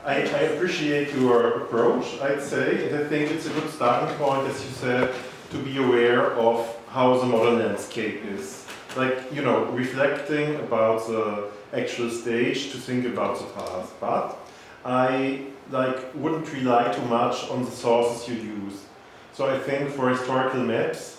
I appreciate your approach, I'd say, and I think it's a good starting point, as you said, to be aware of how the modern landscape is. Like, you know, reflecting about the actual stage to think about the past. But I wouldn't rely too much on the sources you use. So I think for historical maps,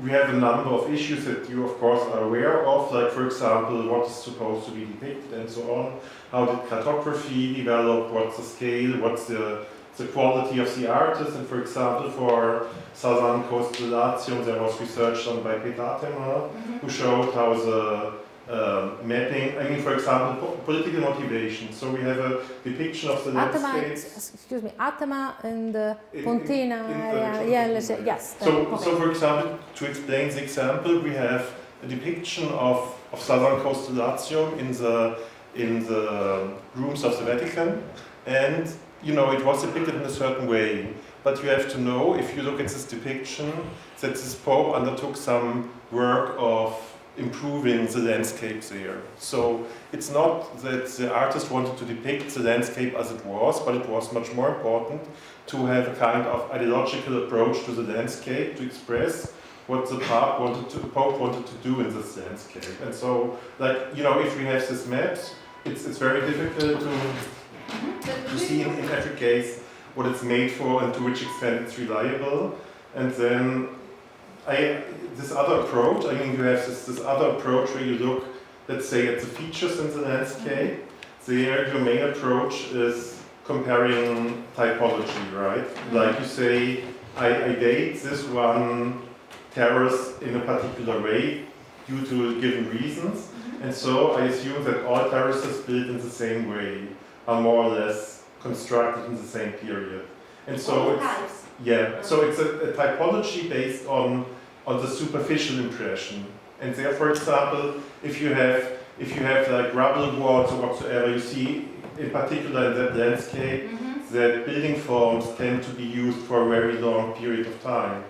we have a number of issues that you, of course, are aware of, like, for example, what is supposed to be depicted and so on. How did cartography develop? What's the scale? What's the quality of the artist? And for example, for Southern Lazio, there was research done by Pietrobono, who showed how the mapping, I mean, for example, political motivation. So we have a depiction of the landscapes. Excuse me, Atama and Pontina area, yes. So for example, to explain the example, we have a depiction of Southern Lazio in the rooms of the Vatican, and you know, it was depicted in a certain way. But you have to know, if you look at this depiction, that this Pope undertook some work of improving the landscape there. So it's not that the artist wanted to depict the landscape as it was, but it was much more important to have a kind of ideological approach to the landscape, to express what the Pope wanted to do in this landscape. And so, like, you know, if we have these maps, it's very difficult to see in every case what it's made for and to which extent it's reliable. And then this other approach, I mean, you have this other approach where you look, let's say, at the features in the landscape. There, your main approach is comparing typology, right? Like you say, I date this one terrace in a particular way due to given reasons. And so I assume that all terraces built in the same way are more or less constructed in the same period. And so it's a typology based on the superficial impression. And there, for example, if you have like rubble walls or whatsoever, you see in particular in that landscape that building forms tend to be used for a very long period of time.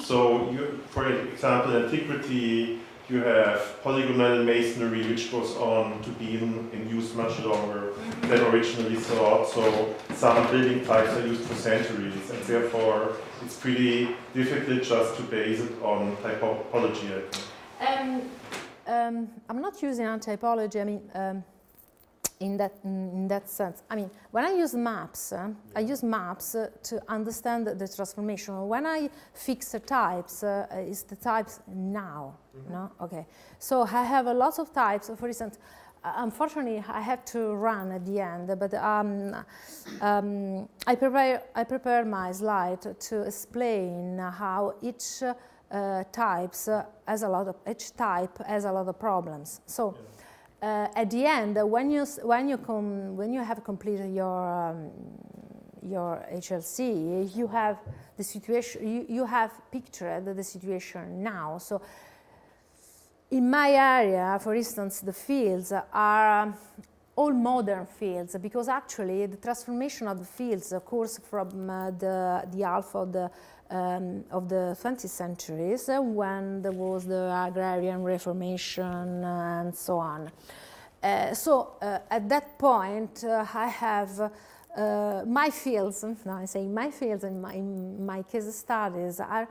So for example, in antiquity, you have polygonal masonry, which goes on to be in use much longer than originally thought. So some building types are used for centuries, and therefore it's pretty difficult just to base it on typology. I'm not using typology. I mean, in that sense. I mean, when I use maps, I use maps to understand the transformation. When I fix the types, it's the types now. No, okay. So I have a lot of types. For instance, unfortunately, I have to run at the end, but I prepare my slide to explain how each type has a lot of problems. So. At the end, when you have completed your HLC, you have the situation. You have pictured the situation now. So, in my area, for instance, the fields are all modern fields because actually the transformation of the fields occurs from the half of the 20th centuries when there was the agrarian reformation and so on. So at that point I have my fields, now I say my fields in my case studies are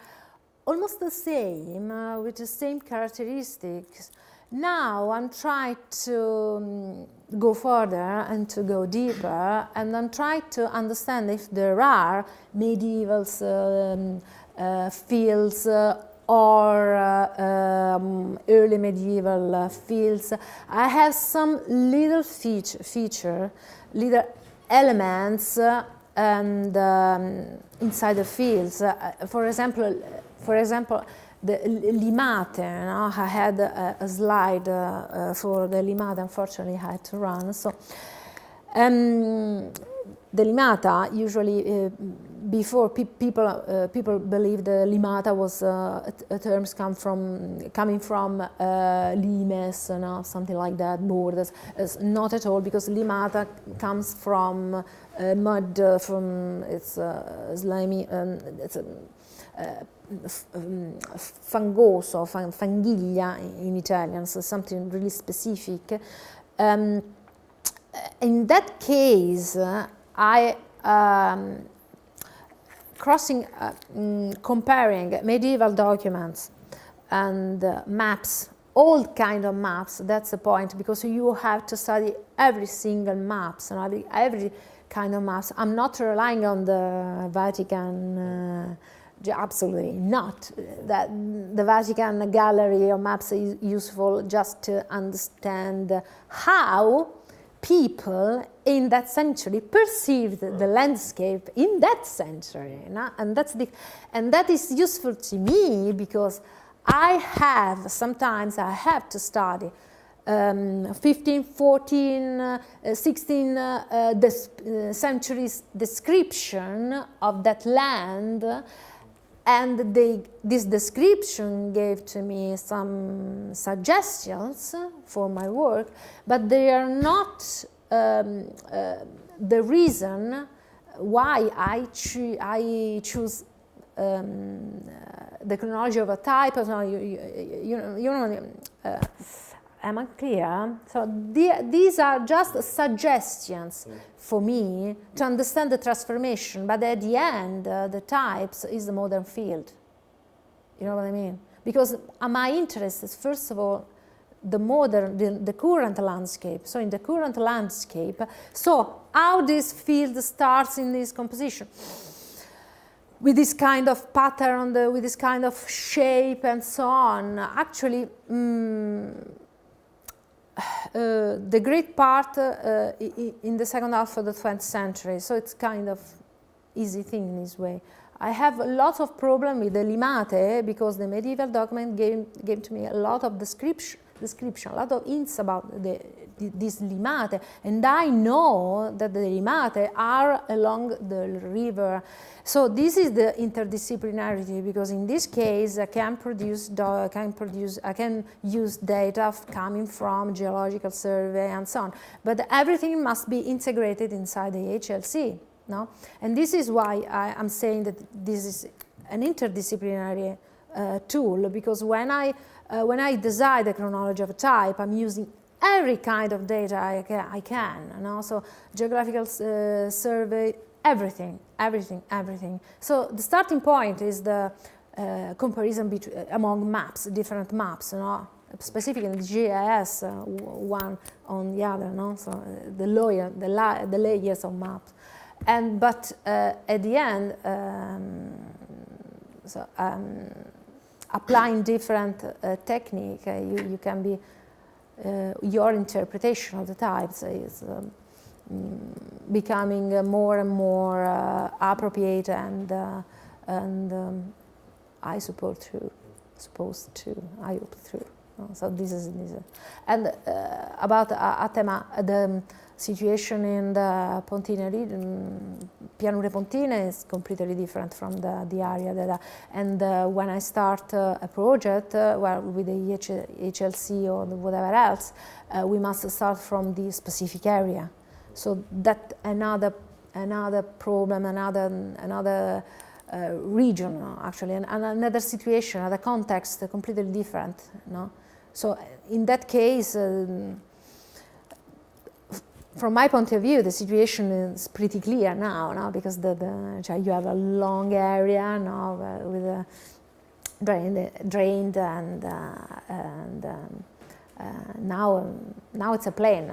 almost the same, with the same characteristics. Now I'm trying to go further and to go deeper, and I'm trying to understand if there are medieval fields or early medieval fields. I have some little little elements and inside the fields. For example, the limate, I had a slide for the limate, unfortunately I had to run. So the limata, usually before people believed the limata was terms coming from limes, something like that, borders. Not at all, because limata comes from mud, from it's slimy, it's fangoso, fanghiglia in Italian, so something really specific. In that case, I comparing medieval documents and maps, all kind of maps. That's the point, because you have to study every single maps and every kind of maps. I'm not relying on the Vatican. Absolutely not. That the Vatican gallery of maps is useful just to understand how people in that century perceived the landscape in that century, and that is useful to me because sometimes I have to study 15, 14, 16 centuries description of that land. And this description gave to me some suggestions for my work, but they are not the reason why I choose the chronology of a type. Am I clear? So these are just suggestions for me to understand the transformation, but at the end, the types is the modern field. You know what I mean? Because my interest is, first of all, the current landscape. So in the current landscape, so how this field starts in this composition, with this kind of pattern, with this kind of shape and so on. Actually, the great part in the second half of the 20th century, so it's kind of easy thing in this way. I have a lot of problem with the limate because the medieval document gave to me a lot of description, a lot of hints about this limate, and I know that the limate are along the river. So this is the interdisciplinarity, because in this case I can use data coming from geological survey and so on, but everything must be integrated inside the HLC. No? And this is why I'm saying that this is an interdisciplinary tool, because when I design the chronology of a type, I'm using every kind of data I can. You know? So geographical survey, everything. So the starting point is the comparison among maps, different maps. You know? Specifically the GIS, one on the other. No? So the layers of maps. But at the end, applying different technique, you can be your interpretation of the types is becoming more and more appropriate and I suppose true. I hope true. So this is and about Atema, the situation in the Pontine region, Pianure Pontine is completely different from the area that and when I start a project, well, with the HLC or whatever else, we must start from the specific area. So that another problem, another region actually, and another situation, another context, completely different. No? So in that case. From my point of view, the situation is pretty clear now because you have a long area now with a drained and now it's a plain.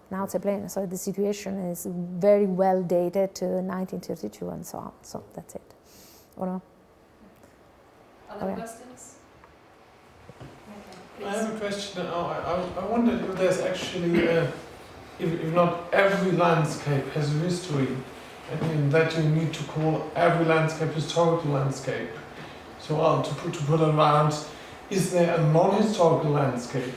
Now it's a plain. So the situation is very well dated to 1932 and so on. So that's it. Or no? Other questions? I have a question. I wondered if there's actually. If not every landscape has a history, I mean that you need to call every landscape historical landscape. So to put it around, is there a non-historical landscape?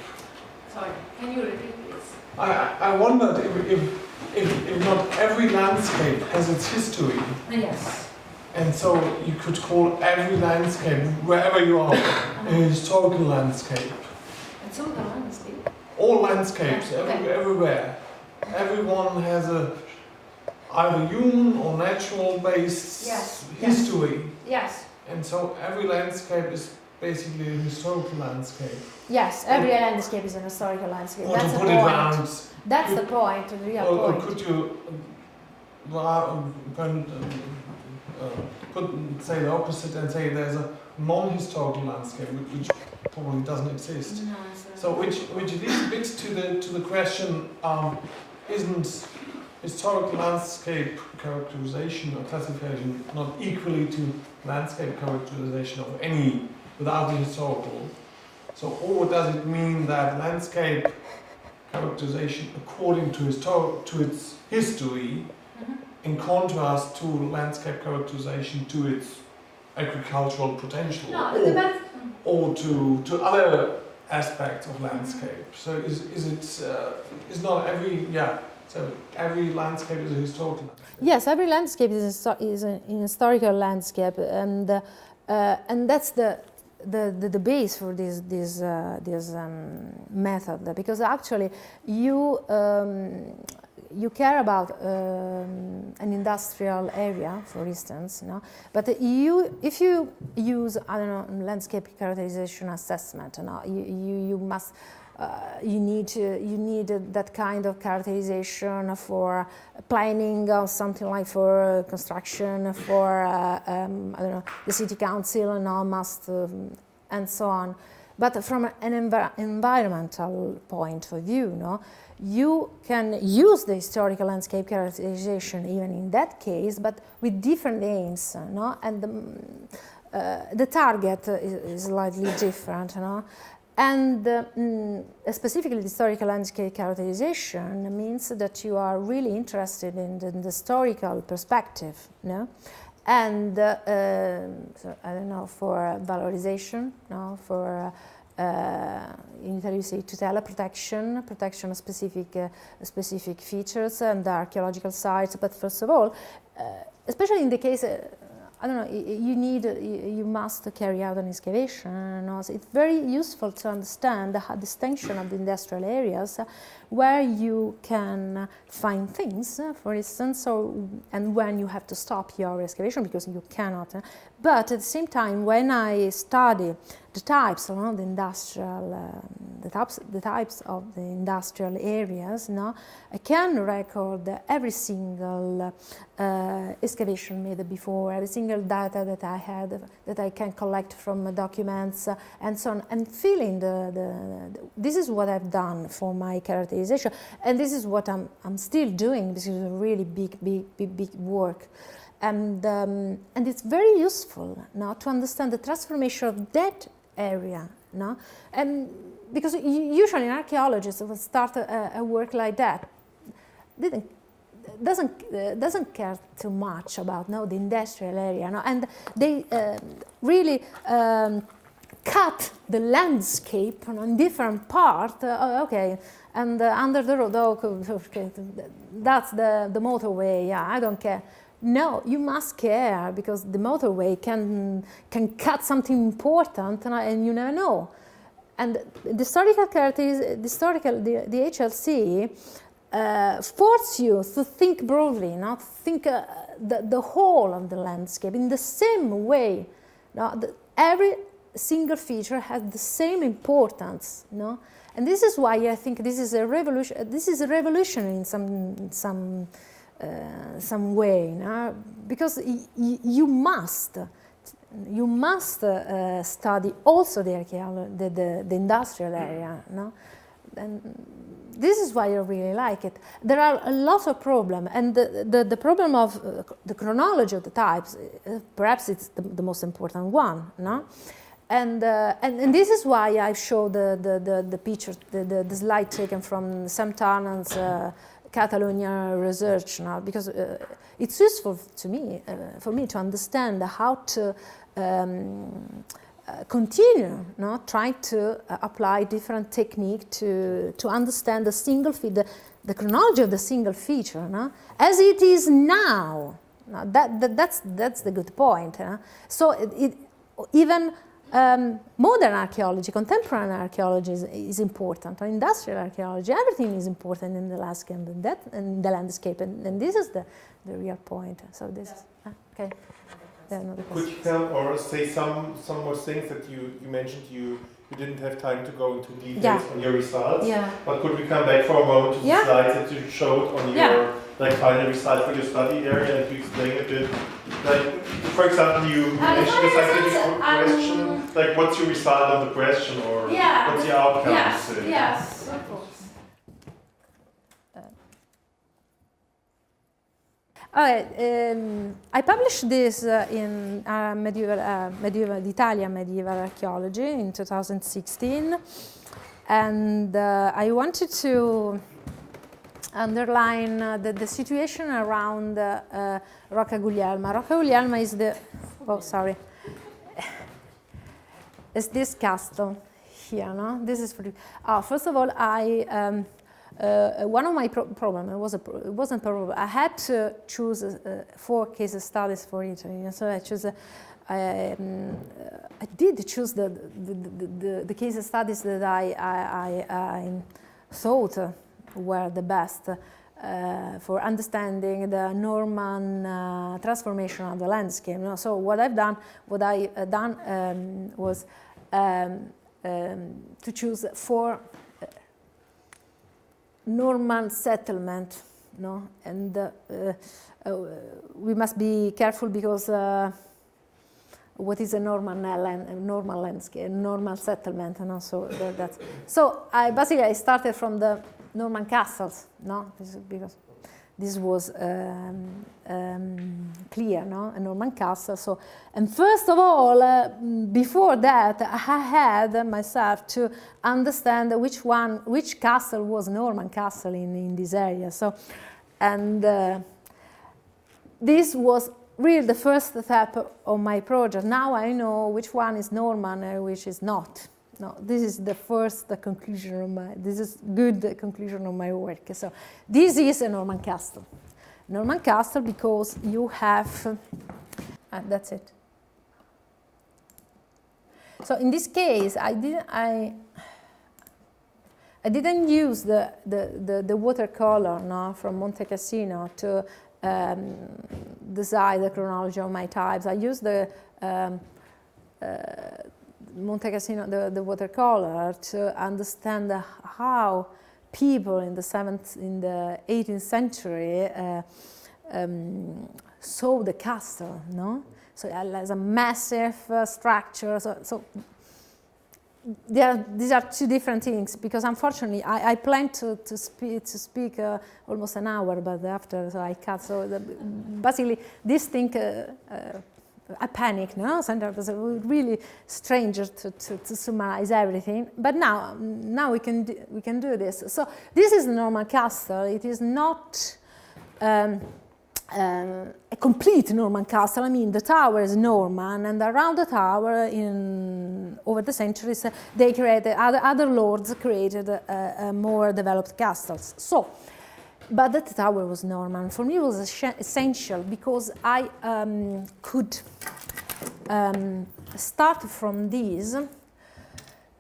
Sorry, can you repeat please? I wondered if not every landscape has its history. Yes. And so you could call every landscape, wherever you are, a historical landscape. It's all the landscape? All landscapes, everywhere. Everyone has either human or natural based history. Yes. And so every landscape is basically a historical landscape. Yes, every landscape is an historical landscape. Or that's to put the it point. round. That's the point, the real point. Or could you say the opposite and say there's a non-historical landscape which probably doesn't exist. No, So which leads a bit to the question: isn't historical landscape characterization or classification not equally to landscape characterization of any without the historical? So, or does it mean that landscape characterization according to its history, in contrast to landscape characterization to its agricultural potential, No, it depends. or to other aspects of landscape? So is not every so every landscape is a historical landscape? Yes, every landscape is an historical landscape, and that's the base for this method, because actually you care about an industrial area, for instance, no? But if you use, I don't know, landscape characterization assessment, no? you must you need that kind of characterization for planning or something like for construction, for I don't know, the city council, no, must and so on. But from an environmental point of view, no, you can use the historical landscape characterization even in that case, but with different aims, no, and the target is slightly different, no. And specifically, the historical landscape characterization means that you are really interested in the historical perspective, no? And so, I don't know, for valorization, no? For in Italy you say tutela, protection of specific features and the archaeological sites. But first of all, especially in the case. I don't know, you must carry out an excavation. No? So it's very useful to understand the distinction of the industrial areas where you can find things, for instance, and when you have to stop your excavation because you cannot. But at the same time, when I study the types of the industrial, the types of the industrial areas, no, I can record every single excavation made before, every single data that I had, that I can collect from documents and so on, and feeling this is what I've done for my characterization, and this is what I'm still doing. This is a really big work. And it's very useful now to understand the transformation of that area, no? And because usually an archaeologist will start a work like that, doesn't care too much about the industrial area, no? And they really cut the landscape on different parts. Okay, and under the road, okay, that's the motorway. Yeah, I don't care. No, you must care, because the motorway can cut something important, and you never know. And the historical characteristics, the HLC force you to think broadly, not think the whole of the landscape in the same way. No? Every single feature has the same importance, no? And this is why I think this is a revolution. This is a revolution in some way, no? Because you must study also the industrial area, no? And this is why I really like it. There are a lot of problems, and the problem of the chronology of the types, perhaps it's the most important one, no? And this is why I show the picture, the slide taken from Sam Tarnan's Catalonia research now, because it's useful to me, for me to understand how to continue, no, trying to apply different technique to understand the single the chronology of the single feature, no, as it is now. No, that's the good point. So even modern archaeology, contemporary archaeology is important. Industrial archaeology, everything is important in the landscape and the landscape, and this is the real point. So this is okay. Could you tell or say some more things that you mentioned you didn't have time to go into details on your results? Yeah. But could we come back for a moment to the slides that you showed on your like find a result for your study area and to explain a bit. Like, for example, you mentioned a scientific question, like what's your result of the question, or what's the outcome? Yes, of course. I published this in medieval Italian medieval archaeology in 2016, and I wanted to underline the situation around Rocca Guglielma. Rocca Guglielma is is this castle here, no? This is for first of all, one of my problems it wasn't a problem. I had to choose 4 case studies for Italy, so I chose. I did choose the case studies that I thought were the best for understanding the Norman transformation of the landscape. You know? So what I done was to choose 4 Norman settlement, no, and we must be careful because what is a Norman landscape, Norman settlement, and also that's. So I started from the Norman castles, no, because this was clear, no, a Norman castle. So, and first of all, before that, I had myself to understand which castle was Norman castle in this area. So, and this was really the first step of my project. Now I know which one is Norman and which is not. No, this is the first conclusion of this is good conclusion of my work. So this is a Norman castle. Norman castle because you have, that's it. So in this case, I didn't use the watercolor, no, from Monte Cassino to decide the chronology of my types. I used the Monte Cassino, the watercolor, to understand how people in the 18th century saw the castle, no? So it has a massive structure. So these are 2 different things, because unfortunately I planned to speak almost an hour, but after so I cut. So basically this thing. I panicked, no? Sometimes it was really strange to summarize everything. But now we can do this. So this is the Norman castle. It is not a complete Norman castle. I mean, the tower is Norman, and around the tower, over the centuries, they created other lords created more developed castles. So. But that tower was Norman. For me, it was essential because I could start from this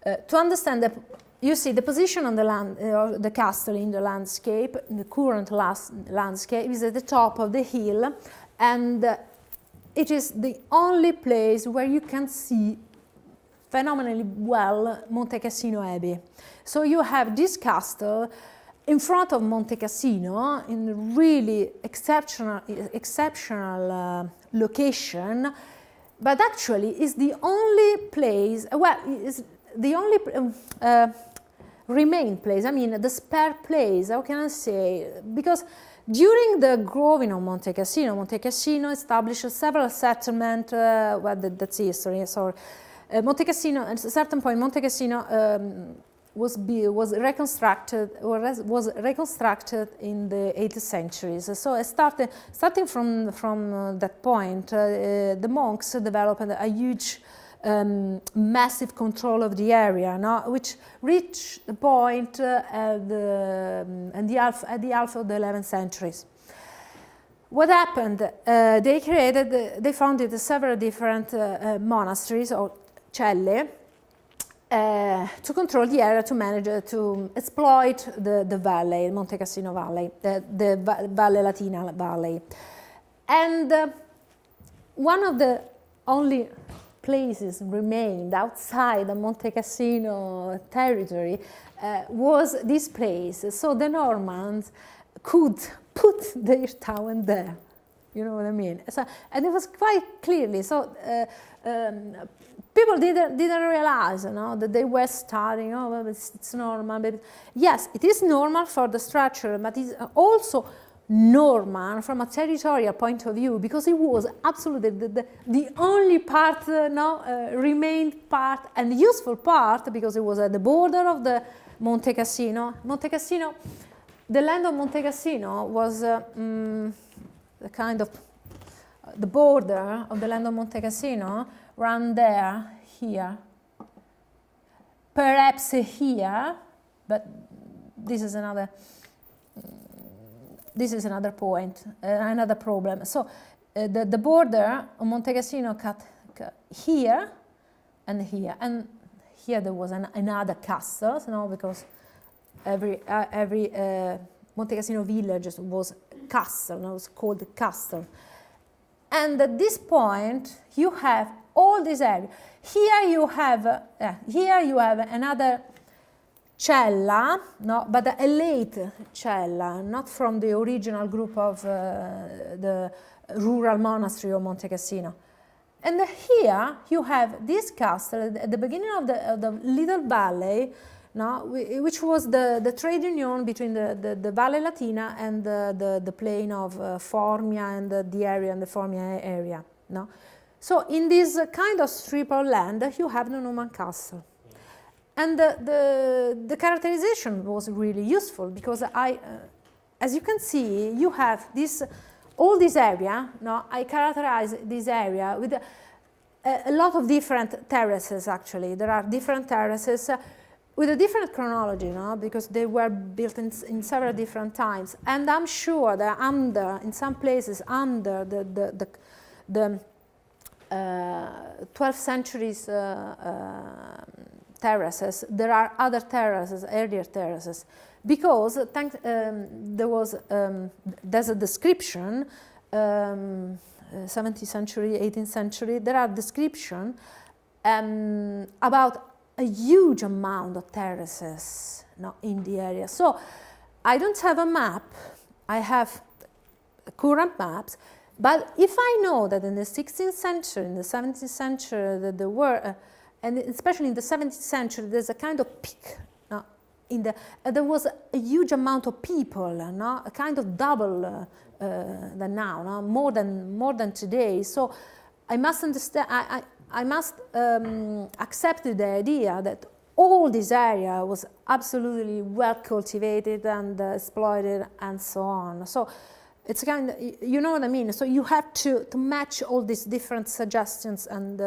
to understand that, you see, the position on the land, the castle in the landscape, in the current landscape, is at the top of the hill, and it is the only place where you can see phenomenally well Monte Cassino Abbey. So you have this castle in front of Monte Cassino, in a really exceptional location, but actually is the only place, is the only remain place, I mean the spare place, how can I say, because during the growing of Monte Cassino established several settlements, that's history, sorry. Monte Cassino, at a certain point, Monte Cassino was reconstructed in the 18th centuries. So starting from that point, the monks developed a huge, massive control of the area, no? Which reached the point at the half of the 11th centuries. What happened? They founded several different monasteries or celle. To control the area, to manage, to exploit the valley, Monte Cassino Valley, the Valle Latina Valley. And one of the only places remained outside the Monte Cassino territory was this place. So the Normans could put their town there. You know what I mean? So, and it was quite clearly. So people didn't realize, that they were studying. Oh, well, it's normal. But yes, it is normal for the structure, but it's also normal from a territorial point of view, because it was absolutely the only part, remained part and useful part, because it was at the border of the Monte Cassino. Monte Cassino, the land of Monte Cassino was the kind of the border of the land of Monte Cassino ran there, here, perhaps here, but this is another point, another problem. So the border of Monte Cassino cut here and here, and here there was another castle, because every Monte Cassino village was castle, it was called castle. And at this point, you have all this area. Here you have another cella, but a late cella, not from the original group of the rural monastery of Monte Cassino. And here you have this castle at the beginning of the little valley, which was the trade union between the Valle Latina and the plain of Formia and the area and the Formia area. So in this kind of strip of land, you have the Norman castle. And the characterization was really useful, because as you can see, you have all this area. I characterize this area with a lot of different terraces, actually. There are different terraces with a different chronology, because they were built in several different times. And I'm sure that in some places, under the 12th century's terraces, there are other terraces, earlier terraces, because there's a description, 17th century, 18th century, there are descriptions about a huge amount of terraces in the area. So I don't have a map, I have current maps, but if I know that in the 16th century, in the 17th century, that there were and especially in the 17th century, there's a kind of peak. There was a huge amount of people, a kind of double than now, more than today. So I must understand. I must accept the idea that all this area was absolutely well cultivated and exploited and so on. So it's kind of, you know what I mean. So you have to match all these different suggestions and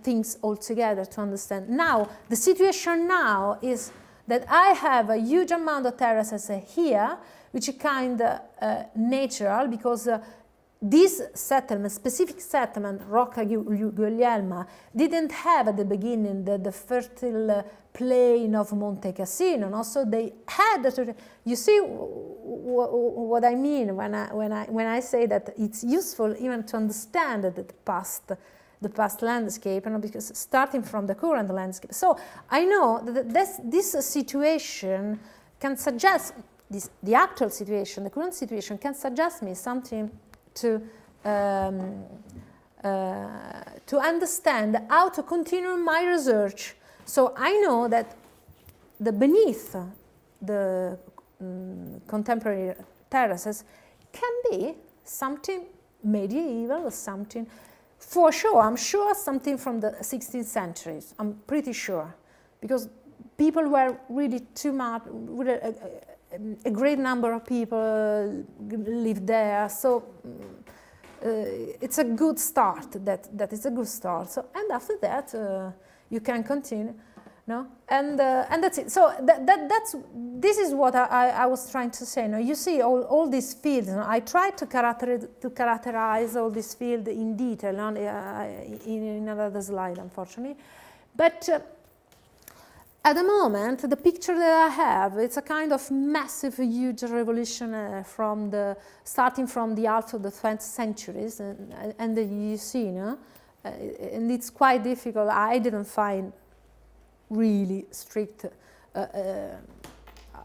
things all together to understand. Now, the situation now is that I have a huge amount of terraces here, which is kind of natural, because this settlement, specific settlement, Rocca Guglielma, didn't have at the beginning the fertile plain of Monte Cassino, so they had to. You see what I mean when I say that it's useful even to understand the past landscape, because starting from the current landscape. So I know that this situation can suggest, the actual situation, the current situation can suggest me something to understand how to continue my research. So I know that beneath the contemporary terraces can be something medieval, something. For sure, I'm sure something from the 16th century. I'm pretty sure, because people were really too much. A great number of people lived there, so it's a good start. That is a good start. So, and after that, you can continue, and that's it. So this is what I was trying to say. Now you see all these fields. I tried to characterize all these fields in detail in another slide, unfortunately, but. At the moment, the picture that I have, it's a kind of massive, huge revolution starting from the half of the 20th centuries, and you see, and it's quite difficult. I didn't find really strict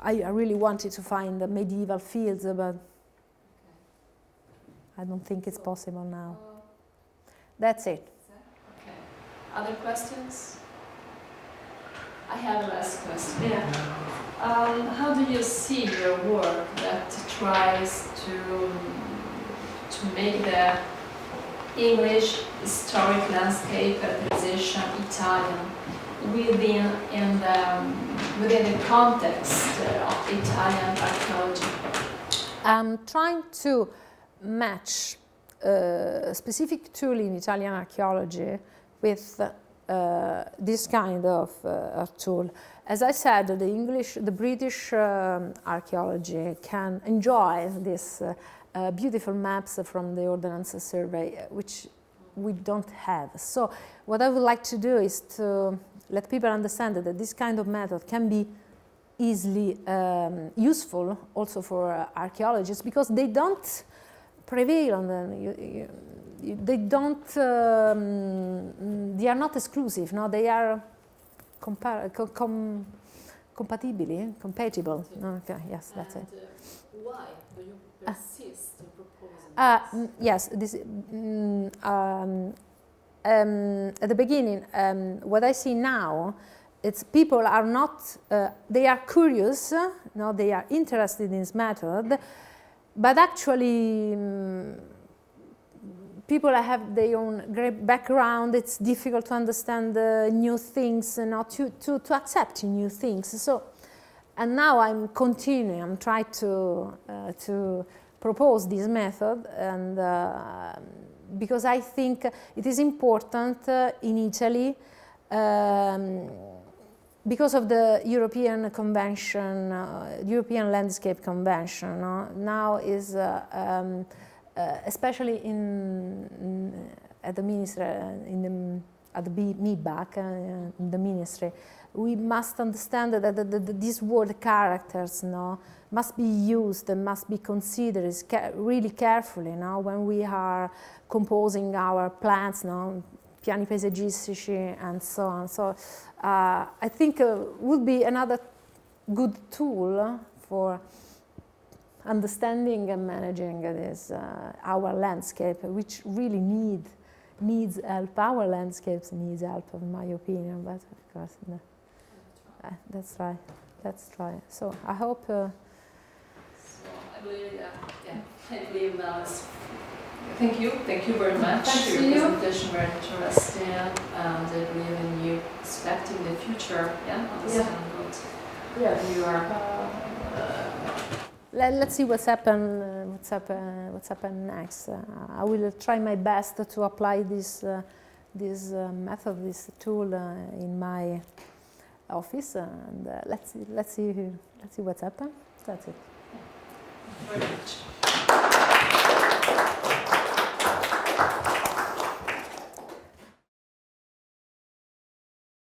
I really wanted to find the medieval fields, but I don't think it's possible now. That's it. Okay. Other questions? I have a last question. Yeah. How do you see your work that tries to make the English historic landscape representation Italian within the context of Italian archaeology? I'm trying to match a specific tool in Italian archaeology with this kind of tool. As I said, the British archaeology can enjoy these beautiful maps from the Ordnance Survey, which we don't have. So what I would like to do is to let people understand that this kind of method can be easily useful also for archaeologists, because they don't prevail on them. They are not exclusive. No, they are compatible. Okay, yes, that's it. Why do you persist in proposing this? Yes, at the beginning, what I see now, it's people are not, they are curious, no, they are interested in this method, but actually people have their own great background. It's difficult to understand new things, not to accept new things. So, and now I'm continuing. I'm trying to propose this method, and because I think it is important in Italy, because of the European Convention, European Landscape Convention. Now is especially at the ministry, at the MiBACT, in the ministry, we must understand that these word characters must be used and must be considered really carefully when we are composing our plans, piani paesaggistici and so on. So I think would be another good tool for understanding and managing this our landscape, which really needs help. Our landscapes needs help, in my opinion. But of course, no. That's right. Let's try. So I hope. So I believe, I believe now. Thank you very much. Thanks Your to you. presentation very interesting, and I believe in you expecting the future. Understand what you are. Let's see what's happened next. I will try my best to apply this method, this tool in my office, and let's see what's happened. That's it. Thank you very much.